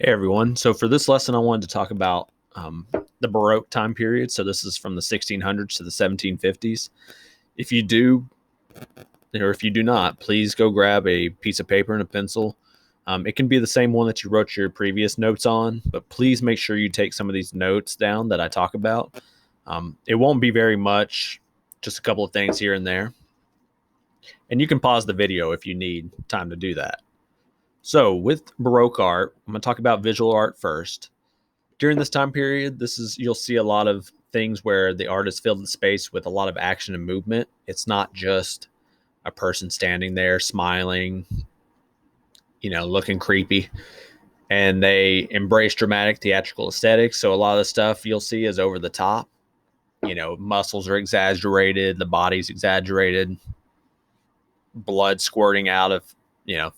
Hey everyone. So for this lesson, I wanted to talk about the Baroque time period. So this is from the 1600s to the 1750s. If you do, or if you do not, please go grab a piece of paper and a pencil. It can be the same one that you wrote your previous notes on, but please make sure you take some of these notes down that I talk about. It won't be very much, just a couple of things here and there. And you can pause the video if you need time to do that. So with Baroque art, I'm going to talk about visual art first. During this time period, you'll see a lot of things where the artist filled the space with a lot of action and movement. It's not just a person standing there smiling, looking creepy. And they embrace dramatic theatrical aesthetics. So a lot of the stuff you'll see is over the top. Muscles are exaggerated, the body's exaggerated, blood squirting out of,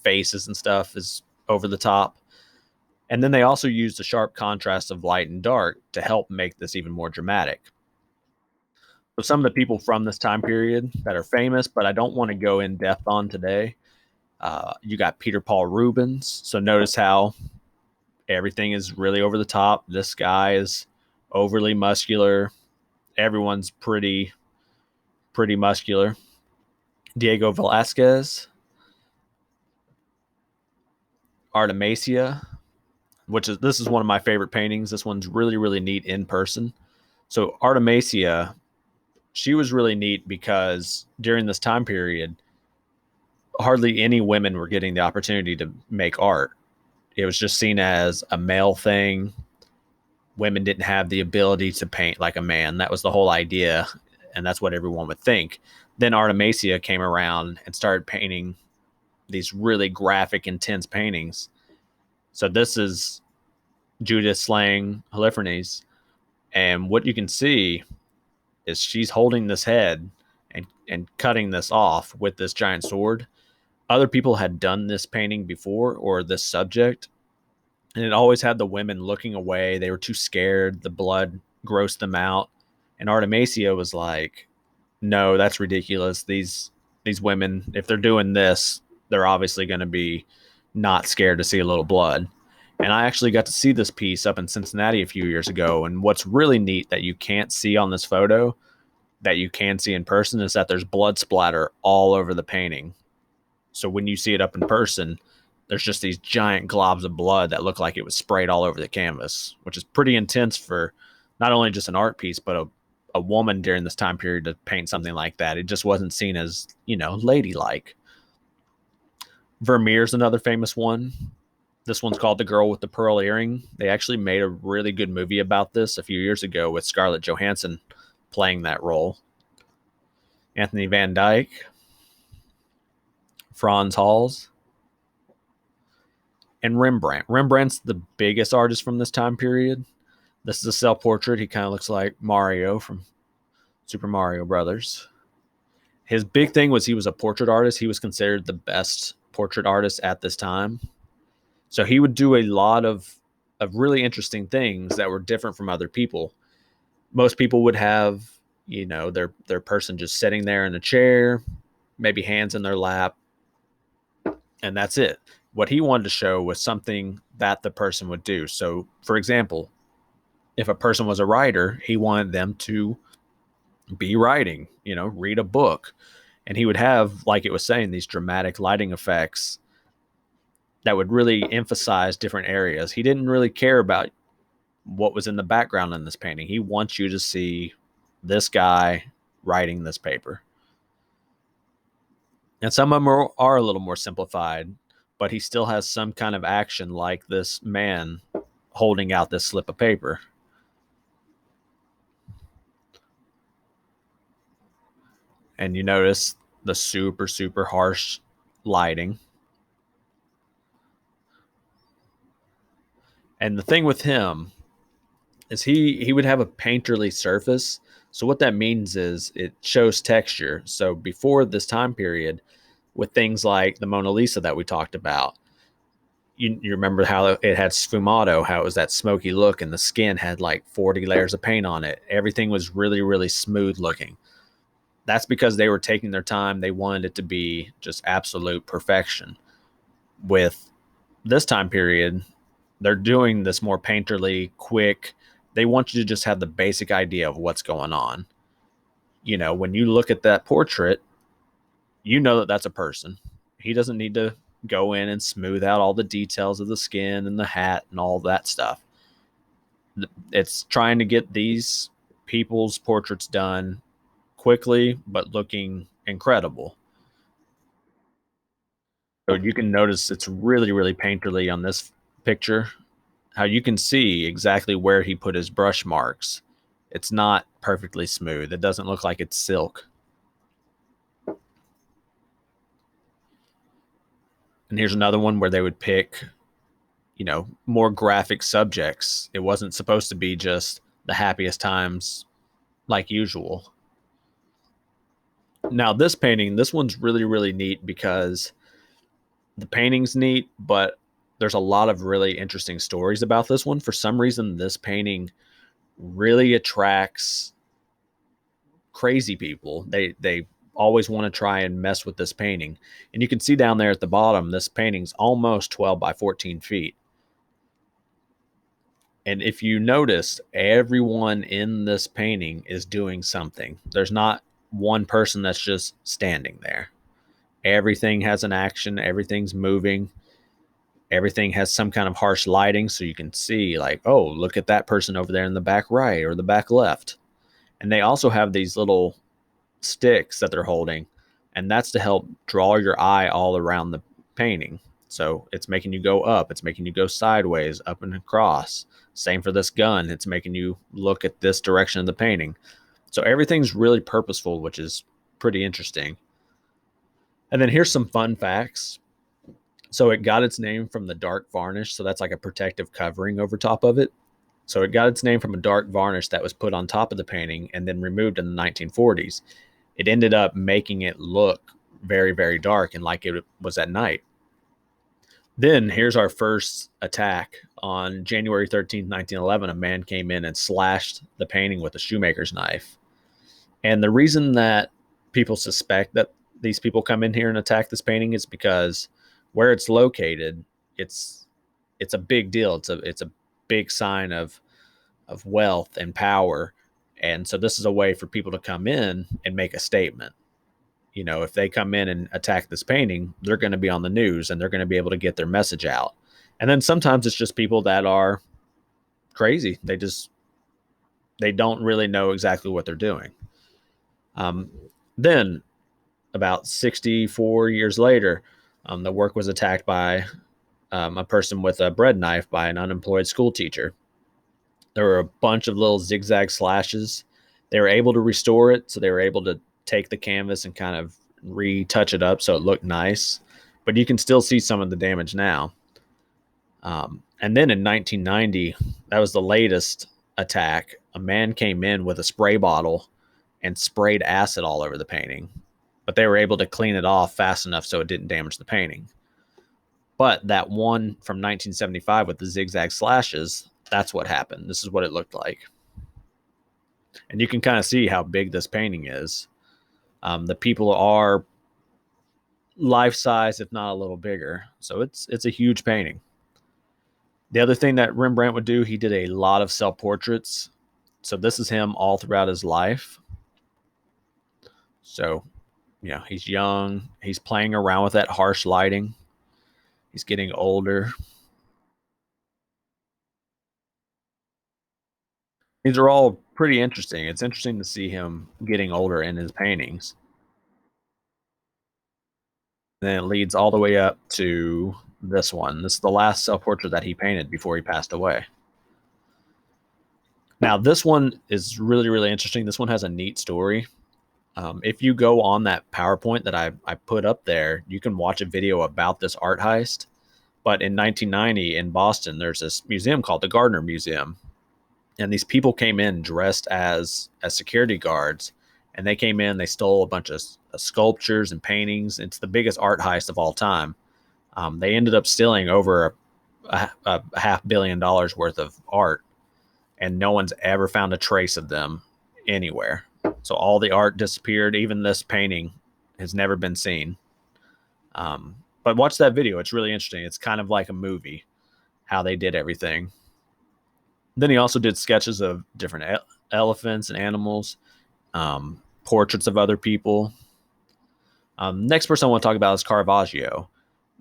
faces and stuff is over the top. And then they also use the sharp contrast of light and dark to help make this even more dramatic. So some of the people from this time period that are famous, but I don't want to go in depth on today. You got Peter Paul Rubens. So notice how everything is really over the top. This guy is overly muscular. Everyone's pretty muscular. Diego Velázquez, Artemisia, this is one of my favorite paintings. This one's really neat in person. So Artemisia, she was really neat because during this time period, hardly any women were getting the opportunity to make art. It was just seen as a male thing. Women didn't have the ability to paint like a man. That was the whole idea, and that's what everyone would think. Then Artemisia came around and started painting these really graphic, intense paintings. So this is Judith slaying Holofernes, and what you can see is she's holding this head and cutting this off with this giant sword. Other people had done this painting before or this subject, and it always had the women looking away. They were too scared. The blood grossed them out. And Artemisia was like, no, that's ridiculous. These women, if they're doing this, they're obviously going to be not scared to see a little blood. And I actually got to see this piece up in Cincinnati a few years ago. And what's really neat that you can't see on this photo, that you can see in person, is that there's blood splatter all over the painting. So when you see it up in person, there's just these giant globs of blood that look like it was sprayed all over the canvas, which is pretty intense for not only just an art piece, but a woman during this time period to paint something like that. It just wasn't seen as, ladylike. Vermeer's another famous one. This one's called The Girl with the Pearl Earring. They actually made a really good movie about this a few years ago with Scarlett Johansson playing that role. Anthony Van Dyck, Frans Hals, and Rembrandt. Rembrandt's the biggest artist from this time period. This is a self-portrait. He kind of looks like Mario from Super Mario Brothers. His big thing was he was a portrait artist. He was considered the best portrait artist at this time. So he would do a lot of really interesting things that were different from other people. Most people would have, their person just sitting there in a chair, maybe hands in their lap, and that's it. What he wanted to show was something that the person would do. So, for example, if a person was a writer, he wanted them to be writing, read a book. And he would have, like it was saying, these dramatic lighting effects that would really emphasize different areas. He didn't really care about what was in the background in this painting. He wants you to see this guy writing this paper. And some of them are a little more simplified, but he still has some kind of action, like this man holding out this slip of paper. And you notice the super harsh lighting. And the thing with him is he would have a painterly surface. So what that means is it shows texture. So before this time period, with things like the Mona Lisa that we talked about, you remember how it had sfumato, how it was that smoky look, and the skin had like 40 layers of paint on it. Everything was really smooth looking. That's because they were taking their time. They wanted it to be just absolute perfection. With this time period, they're doing this more painterly, quick. They want you to just have the basic idea of what's going on. You know, when you look at that portrait, you know that that's a person. He doesn't need to go in and smooth out all the details of the skin and the hat and all that stuff. It's trying to get these people's portraits done quickly but looking incredible. So you can notice it's really, really painterly on this picture. How you can see exactly where he put his brush marks. It's not perfectly smooth. It doesn't look like it's silk. And here's another one where they would pick, you know, more graphic subjects. It wasn't supposed to be just the happiest times like usual. Now, this painting, this one's really, really neat because the painting's neat, but there's a lot of really interesting stories about this one. For some reason, this painting really attracts crazy people. They always want to try and mess with this painting. And you can see down there at the bottom, this painting's almost 12 by 14 feet. And if you notice, everyone in this painting is doing something. There's not one person that's just standing there. Everything has an action, everything's moving, everything has some kind of harsh lighting. So you can see, like, oh, look at that person over there in the back right or the back left. And they also have these little sticks that they're holding, and that's to help draw your eye all around the painting. So it's making you go up, it's making you go sideways, up and across. Same for this gun, it's making you look at this direction of the painting. So everything's really purposeful, which is pretty interesting. And then here's some fun facts. So it got its name from the dark varnish, so that's like a protective covering over top of it. So it got its name from a dark varnish that was put on top of the painting and then removed in the 1940s. It ended up making it look very, very dark and like it was at night. Then here's our first attack. On January 13th, 1911, a man came in and slashed the painting with a shoemaker's knife. And the reason that people suspect that these people come in here and attack this painting is because where it's located, it's a big deal. It's a big sign of wealth and power. And so this is a way for people to come in and make a statement. You know, if they come in and attack this painting, they're going to be on the news and they're going to be able to get their message out. And then sometimes it's just people that are crazy. They don't really know exactly what they're doing. Then about 64 years later, the work was attacked by a person with a bread knife by an unemployed school teacher. There were a bunch of little zigzag slashes. They were able to restore it, so they were able to take the canvas and kind of retouch it up so it looked nice. But you can still see some of the damage now. And then in 1990, that was the latest attack. A man came in with a spray bottle and sprayed acid all over the painting, but they were able to clean it off fast enough so it didn't damage the painting. But that one from 1975 with the zigzag slashes, that's what happened. This is what it looked like. And you can kind of see how big this painting is. The people are life size, if not a little bigger. So it's a huge painting. The other thing that Rembrandt would do, he did a lot of self portraits. So this is him all throughout his life. So, you know, he's young. He's playing around with that harsh lighting. He's getting older. These are all pretty interesting. It's interesting to see him getting older in his paintings. Then it leads all the way up to this one. This is the last self portrait that he painted before he passed away. Now, this one is really, really interesting. This one has a neat story. If you go on that PowerPoint that I put up there, you can watch a video about this art heist. But in 1990 in Boston, there's this museum called the Gardner Museum. And these people came in dressed as security guards. And they came in, they stole a bunch of sculptures and paintings. It's the biggest art heist of all time. They ended up stealing over a $500 million worth of art, and no one's ever found a trace of them anywhere. So all the art disappeared. Even this painting has never been seen. But watch that video. It's really interesting. It's kind of like a movie, how they did everything. Then he also did sketches of different elephants and animals, portraits of other people. Next person I want to talk about is Caravaggio.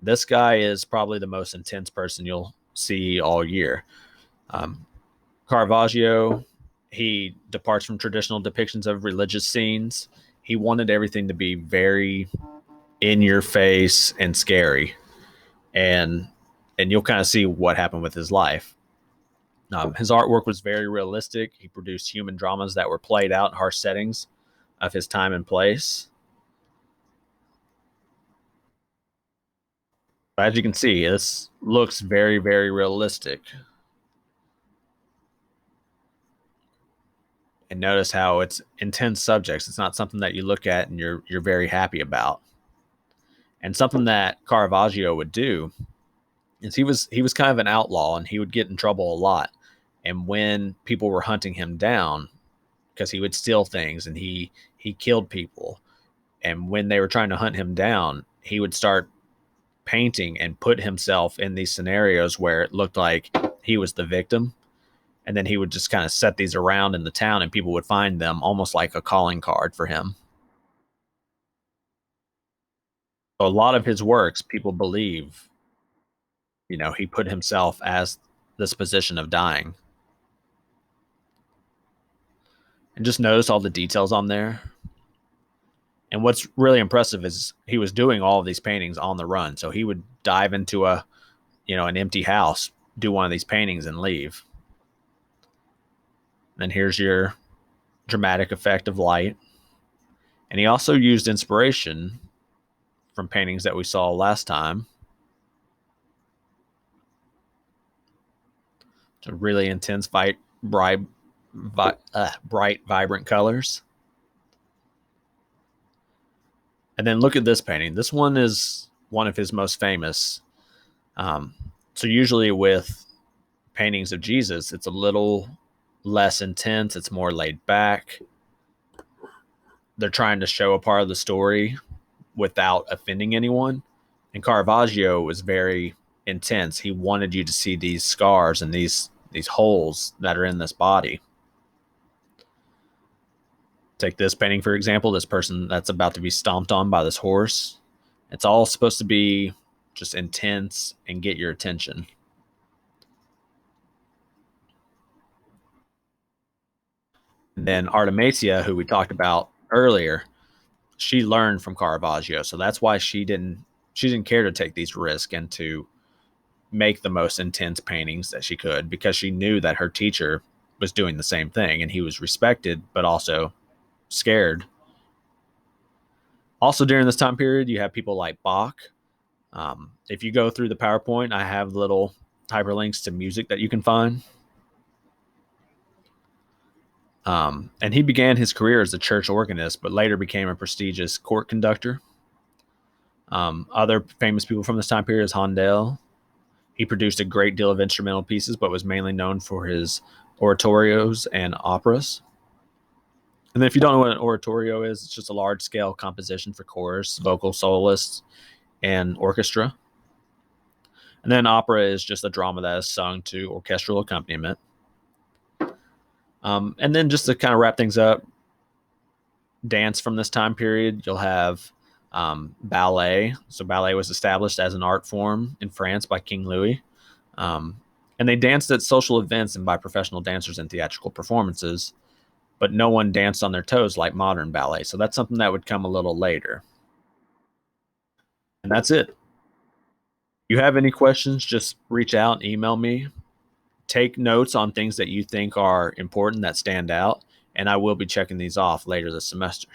This guy is probably the most intense person you'll see all year. Um, Caravaggio, he departs from traditional depictions of religious scenes. He wanted everything to be very in your face and scary, and you'll kind of see what happened with his life. His artwork was very realistic. He produced human dramas that were played out in harsh settings of his time and place. As you can see, this looks very, very realistic. And notice how it's intense subjects. It's not something that you look at and you're very happy about. And something that Caravaggio would do is he was kind of an outlaw and he would get in trouble a lot. And when people were hunting him down, because he would steal things and he killed people, and when they were trying to hunt him down, he would start painting and put himself in these scenarios where it looked like he was the victim, and then he would just kind of set these around in the town and people would find them almost like a calling card for him. So a lot of his works, people believe, he put himself as this position of dying. And just notice all the details on there. And what's really impressive is he was doing all of these paintings on the run. So he would dive into an empty house, do one of these paintings and leave. And here's your dramatic effect of light. And he also used inspiration from paintings that we saw last time. So really intense, bright, vibrant colors. And then look at this painting. This one is one of his most famous. So usually with paintings of Jesus, it's a little less intense. It's more laid back. They're trying to show a part of the story without offending anyone. And Caravaggio was very intense. He wanted you to see these scars and these holes that are in this body. Take this painting, for example, this person that's about to be stomped on by this horse. It's all supposed to be just intense and get your attention. And then Artemisia, who we talked about earlier, she learned from Caravaggio. So that's why she didn't care to take these risks and to make the most intense paintings that she could, because she knew that her teacher was doing the same thing and he was respected but also scared. Also during this time period, you have people like Bach. If you go through the PowerPoint, I have little hyperlinks to music that you can find. And he began his career as a church organist, but later became a prestigious court conductor. Other famous people from this time period is Handel. He produced a great deal of instrumental pieces, but was mainly known for his oratorios and operas. And then if you don't know what an oratorio is, it's just a large-scale composition for chorus, vocal soloists, and orchestra. And then opera is just a drama that is sung to orchestral accompaniment. And then just to kind of wrap things up, dance from this time period, you'll have ballet. So ballet was established as an art form in France by King Louis. And they danced at social events and by professional dancers in theatrical performances, but no one danced on their toes like modern ballet. So that's something that would come a little later. And that's it. If you have any questions, just reach out and email me. Take notes on things that you think are important that stand out, and I will be checking these off later this semester.